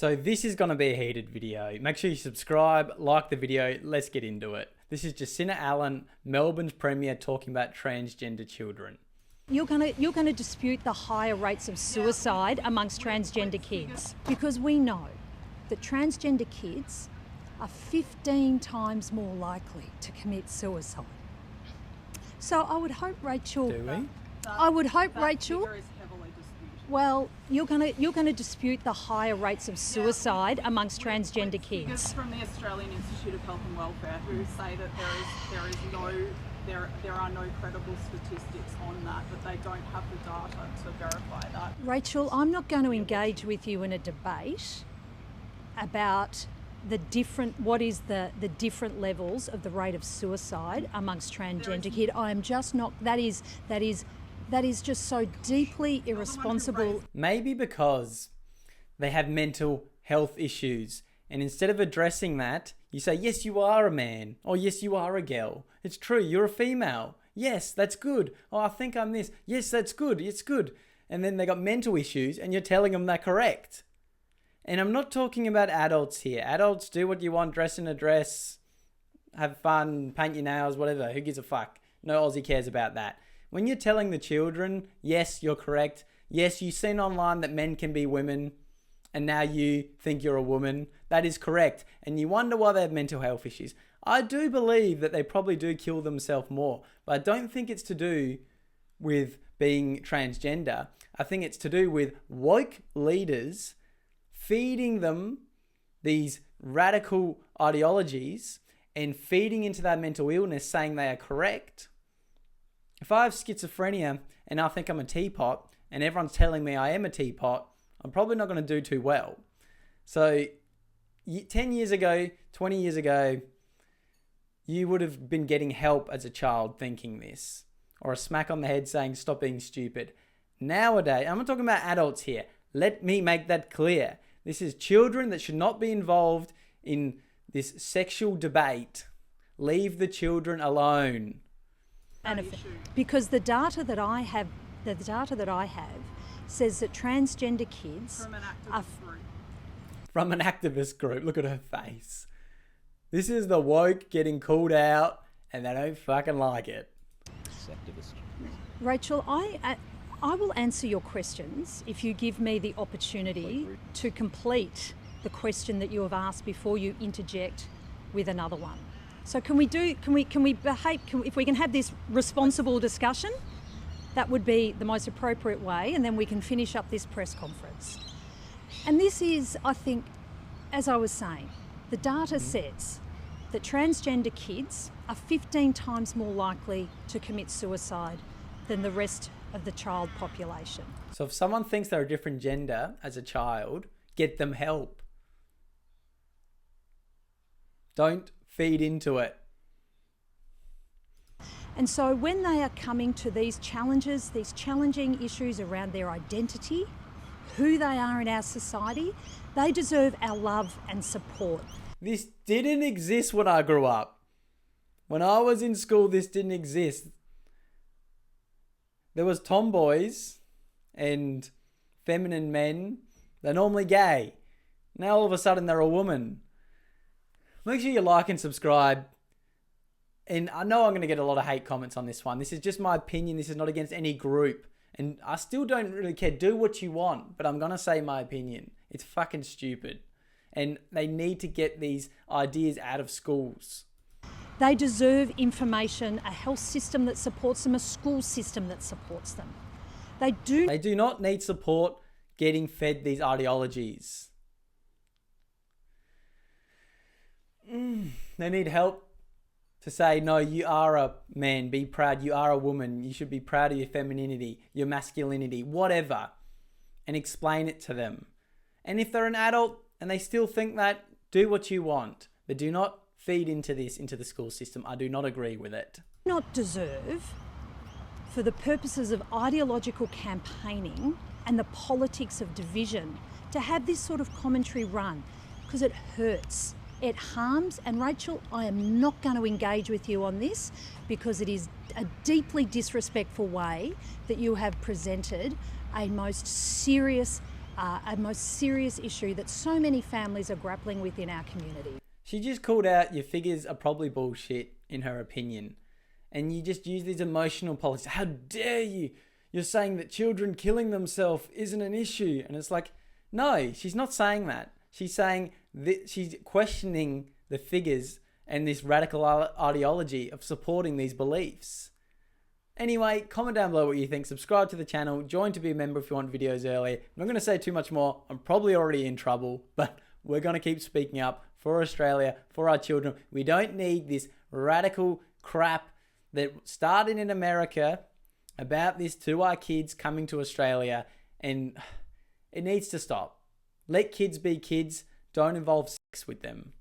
So this is going to be a heated video. Make sure you subscribe, like the video. Let's get into it. This is Jacinta Allen, Melbourne's Premier, talking about transgender children. You're gonna dispute the higher rates of suicide amongst transgender kids, because we know that transgender kids are 15 times more likely to commit suicide. So I would hope, Rachel. Do we? I would hope, Rachel. Is heavily disputed. Well, you're gonna dispute the higher rates of suicide amongst transgender Figures kids. from the Australian Institute of Health and Welfare who say that there are no credible statistics on that they don't have the data to verify that. Rachel, I'm not going to engage with you in a debate about the different levels of the rate of suicide amongst transgender kids. I am just not. That is just so deeply irresponsible. Maybe because they have mental health issues, and instead of addressing that, you say, yes, you are a man, or yes, you are a girl. It's true, you're a female. Yes, that's good. Oh, I think I'm this. Yes, that's good. It's good. And then they got mental issues, and you're telling them they're correct. And I'm not talking about adults here. Adults, do what you want, dress in a dress, have fun, paint your nails, whatever. Who gives a fuck? No Aussie cares about that. When you're telling the children, yes, you're correct. Yes, you've seen online that men can be women, and now you think you're a woman. That is correct. And you wonder why they have mental health issues. I do believe that they probably do kill themselves more, but I don't think it's to do with being transgender. I think it's to do with woke leaders feeding them these radical ideologies and feeding into their mental illness, saying they are correct. If I have schizophrenia and I think I'm a teapot and everyone's telling me I am a teapot, I'm probably not going to do too well. So 10 years ago, 20 years ago, you would have been getting help as a child thinking this, or a smack on the head saying, stop being stupid. Nowadays, I'm not talking about adults here. Let me make that clear. This is children that should not be involved in this sexual debate. Leave the children alone. Because the data that I have says that transgender kids From an are activist group. From an activist group. Look at her face. This is the woke getting called out, and they don't fucking like it. Rachel, I will answer your questions if you give me the opportunity to complete the question that you have asked before you interject with another one. So if we can have this responsible discussion, that would be the most appropriate way, and then we can finish up this press conference. And this is, I think, as I was saying, the data says that transgender kids are 15 times more likely to commit suicide than the rest of the child population. So if someone thinks they're a different gender as a child, get them help. Don't feed into it. And so when they are coming to these challenges, these challenging issues around their identity, who they are in our society, they deserve our love and support. This didn't exist when I grew up. When I was in school, this didn't exist. There was tomboys and feminine men. They're normally gay. Now all of a sudden they're a woman. Make sure you like and subscribe. And I know I'm going to get a lot of hate comments on this one. This is just my opinion. This is not against any group. And I still don't really care. Do what you want. But I'm going to say my opinion. It's fucking stupid. And they need to get these ideas out of schools. They deserve information, a health system that supports them, a school system that supports them. They do not need support getting fed these ideologies. They need help to say, no, you are a man, be proud, you are a woman, you should be proud of your femininity, your masculinity, whatever, and explain it to them. And if they're an adult and they still think that, do what you want, but do not feed into this, into the school system. I do not agree with it. Not deserve, for the purposes of ideological campaigning and the politics of division, to have this sort of commentary run, because it hurts. It harms, and Rachel, I am not going to engage with you on this because it is a deeply disrespectful way that you have presented a most serious a most serious issue that so many families are grappling with in our community. She just called out your figures are probably bullshit, in her opinion. And you just use these emotional policies. How dare you? You're saying that children killing themselves isn't an issue. And it's like, no, she's not saying that. She's saying that she's questioning the figures and this radical ideology of supporting these beliefs. Anyway, comment down below what you think. Subscribe to the channel. Join to be a member if you want videos early. I'm not going to say too much more. I'm probably already in trouble, but we're going to keep speaking up for Australia, for our children. We don't need this radical crap that started in America about this to our kids coming to Australia, and it needs to stop. Let kids be kids. Don't involve sex with them.